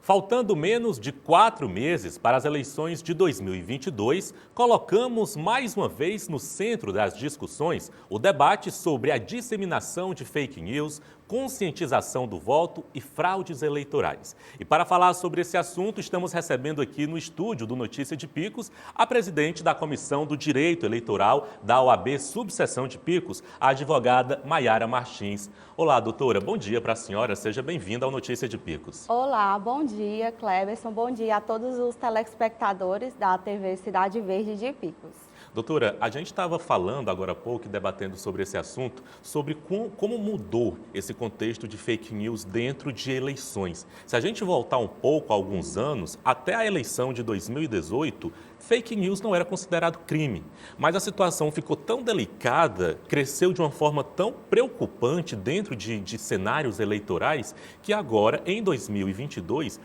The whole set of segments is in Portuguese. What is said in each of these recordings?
Faltando menos de 4 meses para as eleições de 2022, colocamos mais uma vez no centro das discussões o debate sobre a disseminação de fake news, conscientização do voto e fraudes eleitorais. E para falar sobre esse assunto, estamos recebendo aqui no estúdio do Notícia de Picos a presidente da Comissão do Direito Eleitoral da OAB Subseção de Picos, a advogada Maiara Martins. Olá, doutora, bom dia para a senhora, seja bem-vinda ao Notícia de Picos. Olá, bom dia, Cleberson, bom dia a todos os telespectadores da TV Cidade Verde de Picos. Doutora, a gente estava falando agora há pouco e debatendo sobre esse assunto, sobre como mudou esse contexto de fake news dentro de eleições. Se a gente voltar um pouco, há alguns anos, até a eleição de 2018, fake news não era considerado crime. Mas a situação ficou tão delicada, cresceu de uma forma tão preocupante dentro de cenários eleitorais, que agora, em 2022,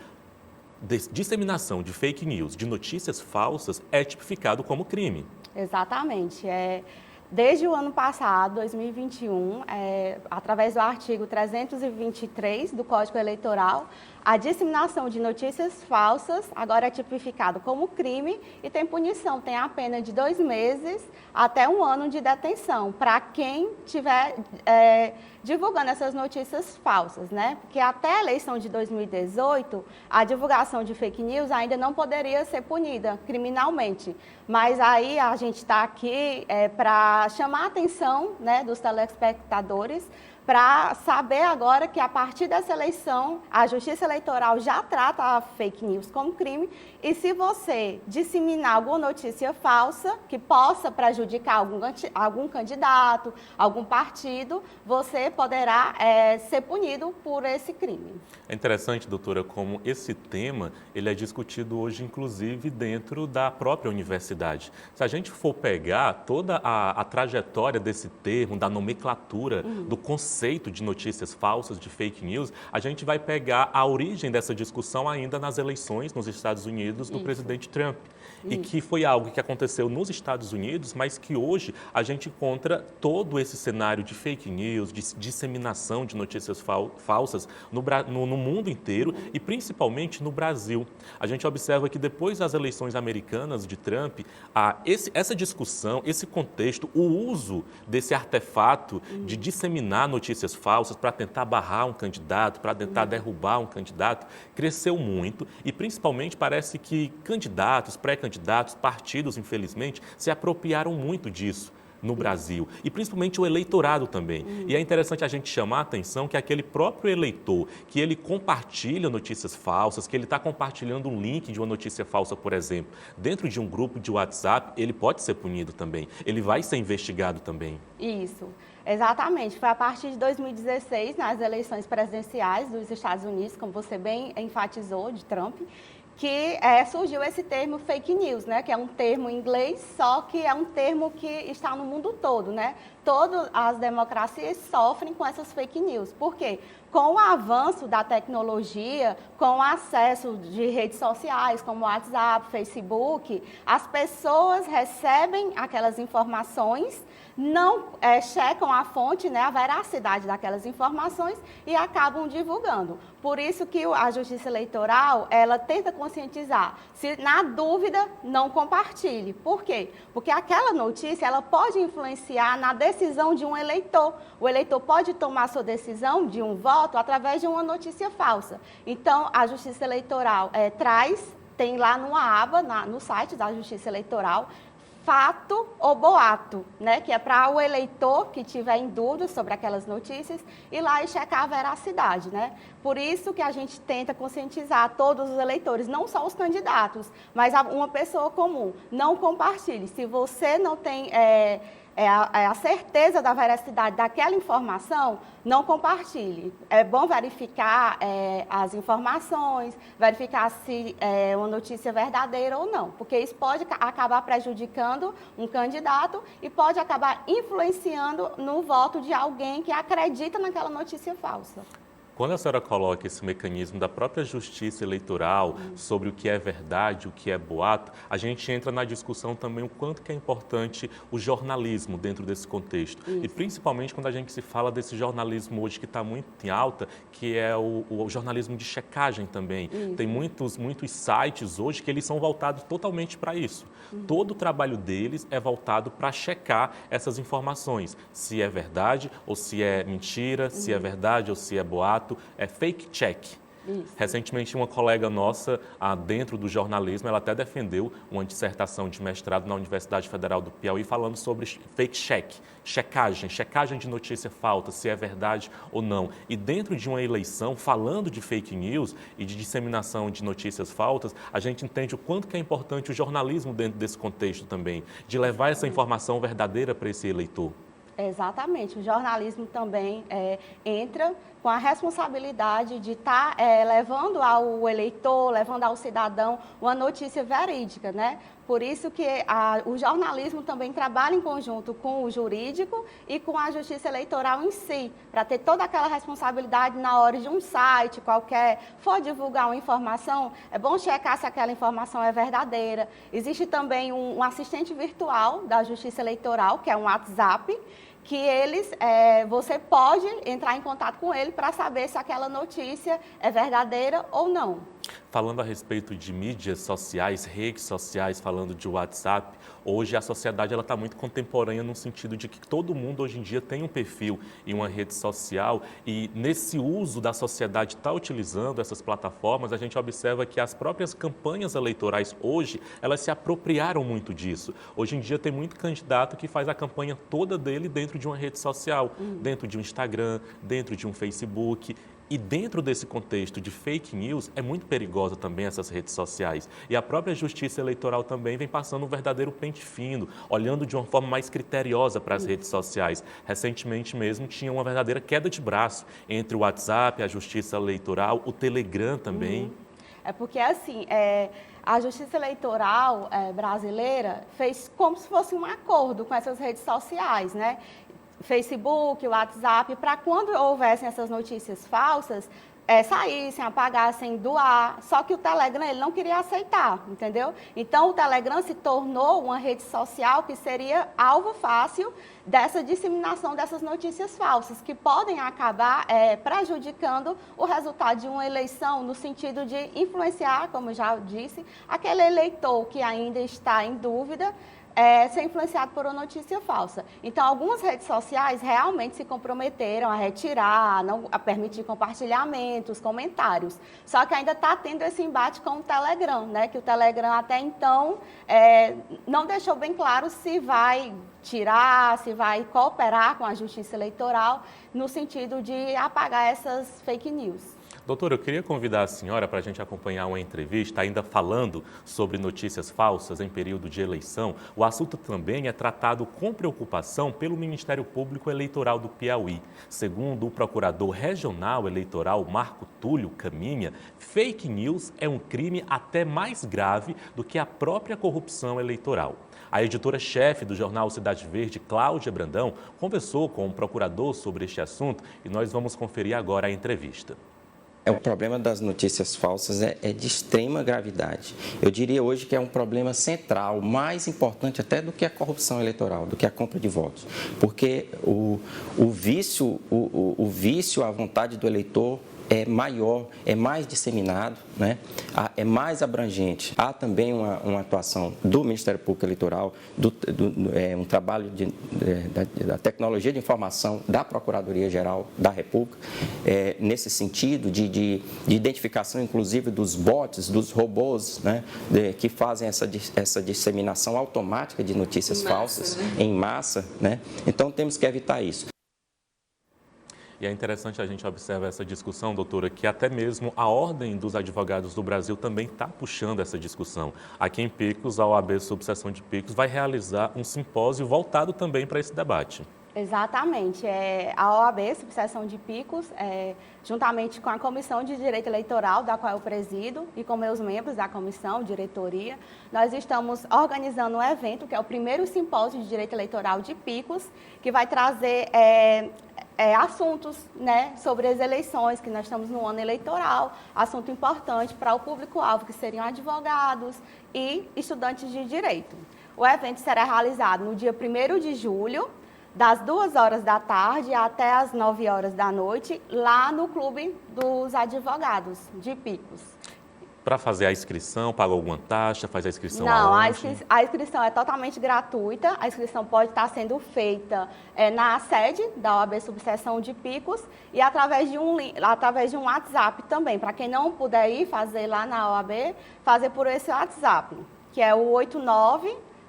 disseminação de fake news, de notícias falsas, é tipificado como crime. Exatamente. Desde o ano passado, 2021, através do artigo 323 do Código Eleitoral, a disseminação de notícias falsas agora é tipificado como crime e tem punição, tem a pena de 2 meses até 1 ano de detenção para quem estiver divulgando essas notícias falsas, né? Porque até a eleição de 2018, a divulgação de fake news ainda não poderia ser punida criminalmente. Mas aí a gente está aqui para chamar a atenção, né, dos telespectadores, para saber agora que a partir dessa eleição, a Justiça Eleitoral já trata a fake news como crime e se você disseminar alguma notícia falsa que possa prejudicar algum candidato, algum partido, você poderá ser punido por esse crime. É interessante, doutora, como esse tema ele é discutido hoje, inclusive, dentro da própria universidade. Se a gente for pegar toda a trajetória desse termo, da nomenclatura, do conceito de notícias falsas, de fake news, a gente vai pegar a origem dessa discussão ainda nas eleições nos Estados Unidos do presidente Trump. E que foi algo que aconteceu nos Estados Unidos, mas que hoje a gente encontra todo esse cenário de fake news, de disseminação de notícias falsas no mundo inteiro e principalmente no Brasil. A gente observa que depois das eleições americanas de Trump, essa discussão, esse contexto, o uso desse artefato de disseminar notícias falsas para tentar barrar um candidato, para tentar derrubar um candidato, cresceu muito e principalmente parece que candidatos, pré-candidatos, partidos, infelizmente, se apropriaram muito disso no Brasil, e principalmente o eleitorado também. E é interessante a gente chamar a atenção que aquele próprio eleitor, que ele compartilha notícias falsas, que ele está compartilhando um link de uma notícia falsa, por exemplo, dentro de um grupo de WhatsApp, ele pode ser punido também, ele vai ser investigado também. Isso, exatamente. Foi a partir de 2016, nas eleições presidenciais dos Estados Unidos, como você bem enfatizou, de Trump, que surgiu esse termo fake news, né? Que é um termo em inglês, só que é um termo que está no mundo todo, né? Todas as democracias sofrem com essas fake news. Por quê? Com o avanço da tecnologia, com o acesso de redes sociais como WhatsApp, Facebook, as pessoas recebem aquelas informações, não checam a fonte, né, a veracidade daquelas informações e acabam divulgando. Por isso que a Justiça Eleitoral, ela tenta conscientizar. Se na dúvida, não compartilhe. Por quê? Porque aquela notícia, ela pode influenciar na decisão de um eleitor. O eleitor pode tomar sua decisão de um voto através de uma notícia falsa. Então, a Justiça Eleitoral tem lá numa aba, no site da Justiça Eleitoral, fato ou boato, né? Que é para o eleitor que tiver em dúvida sobre aquelas notícias ir lá e checar a veracidade, né? Por isso que a gente tenta conscientizar todos os eleitores, não só os candidatos, mas uma pessoa comum. Não compartilhe. Se você não tem a certeza da veracidade daquela informação, não compartilhe. É bom verificar as informações, verificar se é uma notícia verdadeira ou não, porque isso pode acabar prejudicando um candidato e pode acabar influenciando no voto de alguém que acredita naquela notícia falsa. Quando a senhora coloca esse mecanismo da própria justiça eleitoral sobre o que é verdade, o que é boato, a gente entra na discussão também o quanto que é importante o jornalismo dentro desse contexto. E principalmente quando a gente se fala desse jornalismo hoje que está muito em alta, que é o jornalismo de checagem também. Tem muitos sites hoje que eles são voltados totalmente para isso. Todo o trabalho deles é voltado para checar essas informações, se é verdade ou se é mentira, se é verdade ou se é boato. É fake check. Recentemente, uma colega nossa, dentro do jornalismo, ela até defendeu uma dissertação de mestrado na Universidade Federal do Piauí falando sobre fake check, checagem de notícia falsa, se é verdade ou não. E dentro de uma eleição, falando de fake news e de disseminação de notícias falsas, a gente entende o quanto que é importante o jornalismo dentro desse contexto também, de levar essa informação verdadeira para esse eleitor. Exatamente. O jornalismo também entra com a responsabilidade de estar levando ao eleitor, levando ao cidadão uma notícia verídica, né? Por isso que o jornalismo também trabalha em conjunto com o jurídico e com a justiça eleitoral em si, para ter toda aquela responsabilidade na hora de um site qualquer for divulgar uma informação, é bom checar se aquela informação é verdadeira. Existe também um assistente virtual da justiça eleitoral, que é um WhatsApp, que você pode entrar em contato com ele para saber se aquela notícia é verdadeira ou não. Falando a respeito de mídias sociais, redes sociais, falando de WhatsApp, hoje a sociedade está muito contemporânea no sentido de que todo mundo hoje em dia tem um perfil em uma rede social e nesse uso da sociedade está utilizando essas plataformas, a gente observa que as próprias campanhas eleitorais hoje, elas se apropriaram muito disso. Hoje em dia tem muito candidato que faz a campanha toda dele dentro de uma rede social, dentro de um Instagram, dentro de um Facebook. E dentro desse contexto de fake news, é muito perigosa também essas redes sociais. E a própria justiça eleitoral também vem passando um verdadeiro pente fino, olhando de uma forma mais criteriosa para as redes sociais. Recentemente mesmo tinha uma verdadeira queda de braço entre o WhatsApp, a justiça eleitoral, o Telegram também. É porque, assim, a justiça eleitoral brasileira fez como se fosse um acordo com essas redes sociais, né? Facebook, WhatsApp, para quando houvessem essas notícias falsas, saíssem, apagassem do ar. Só que o Telegram ele não queria aceitar, entendeu? Então, o Telegram se tornou uma rede social que seria alvo fácil dessa disseminação dessas notícias falsas, que podem acabar prejudicando o resultado de uma eleição, no sentido de influenciar, como eu já disse, aquele eleitor que ainda está em dúvida, ser influenciado por uma notícia falsa. Então, algumas redes sociais realmente se comprometeram a retirar, a permitir compartilhamentos, comentários. Só que ainda está tendo esse embate com o Telegram, né? Que o Telegram até então não deixou bem claro se vai tirar, se vai cooperar com a justiça eleitoral no sentido de apagar essas fake news. Doutora, eu queria convidar a senhora para a gente acompanhar uma entrevista, ainda falando sobre notícias falsas em período de eleição. O assunto também é tratado com preocupação pelo Ministério Público Eleitoral do Piauí. Segundo o procurador regional eleitoral Marco Túlio Caminha, fake news é um crime até mais grave do que a própria corrupção eleitoral. A editora-chefe do jornal Cidade Verde, Cláudia Brandão, conversou com o procurador sobre este assunto e nós vamos conferir agora a entrevista. O problema das notícias falsas é de extrema gravidade. Eu diria hoje que é um problema central, mais importante até do que a corrupção eleitoral, do que a compra de votos. Porque o vício à vontade do eleitor é maior, é mais disseminado, né? É mais abrangente. Há também uma atuação do Ministério Público Eleitoral, um trabalho da tecnologia de informação da Procuradoria-Geral da República, nesse sentido de identificação, inclusive, dos bots, dos robôs, né? Que fazem essa disseminação automática de notícias falsas em massa, né? Então, temos que evitar isso. E é interessante a gente observar essa discussão, doutora, que até mesmo a Ordem dos Advogados do Brasil também está puxando essa discussão. Aqui em Picos, a OAB Subseção de Picos vai realizar um simpósio voltado também para esse debate. Exatamente. A OAB, Subseção de Picos, juntamente com a Comissão de Direito Eleitoral, da qual eu presido, e com meus membros da comissão, diretoria, nós estamos organizando um evento, que é o primeiro simpósio de Direito Eleitoral de Picos, que vai trazer assuntos, né, sobre as eleições, que nós estamos no ano eleitoral, assunto importante para o público-alvo, que seriam advogados e estudantes de direito. O evento será realizado no dia 1º de julho, das 2 horas da tarde até as 9 horas da noite, lá no Clube dos Advogados de Picos. Para fazer a inscrição, paga alguma taxa, faz a inscrição Não, aonde? a inscrição é totalmente gratuita. A inscrição pode estar sendo feita na sede da OAB Subseção de Picos e através de um WhatsApp também. Para quem não puder ir fazer lá na OAB, fazer por esse WhatsApp, que é o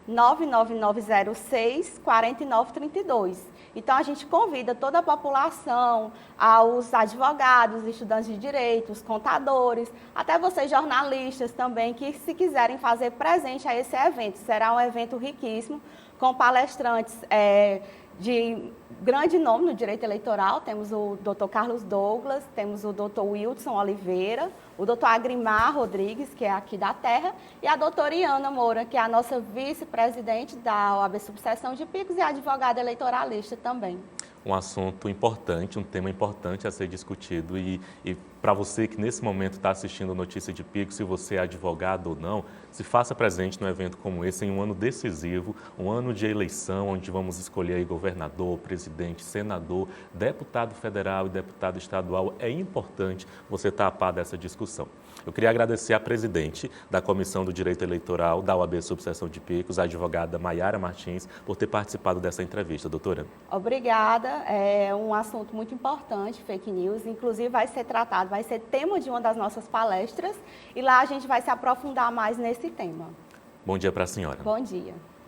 89999064932. Então, a gente convida toda a população, aos advogados, estudantes de direito, os contadores, até vocês jornalistas também, que se quiserem fazer presente a esse evento. Será um evento riquíssimo, com palestrantes de grande nome no direito eleitoral. Temos o Dr. Carlos Douglas, temos o Dr. Wilson Oliveira, o Dr. Agrimar Rodrigues, que é aqui da Terra, e a doutora Iana Moura, que é a nossa vice-presidente da OAB Subseção de Picos e advogada eleitoralista também. Um assunto importante, um tema importante a ser discutido e para você que nesse momento está assistindo Notícia de Picos, se você é advogado ou não, se faça presente num evento como esse, em um ano decisivo, um ano de eleição, onde vamos escolher aí governador, presidente, senador, deputado federal e deputado estadual. É importante você estar a par dessa discussão. Eu queria agradecer à presidente da Comissão do Direito Eleitoral da OAB Subseção de Picos, a advogada Maiara Martins, por ter participado dessa entrevista. Doutora. Obrigada. É um assunto muito importante, fake news. Inclusive, vai ser tema de uma das nossas palestras e lá a gente vai se aprofundar mais nesse tema. Bom dia para a senhora. Bom dia.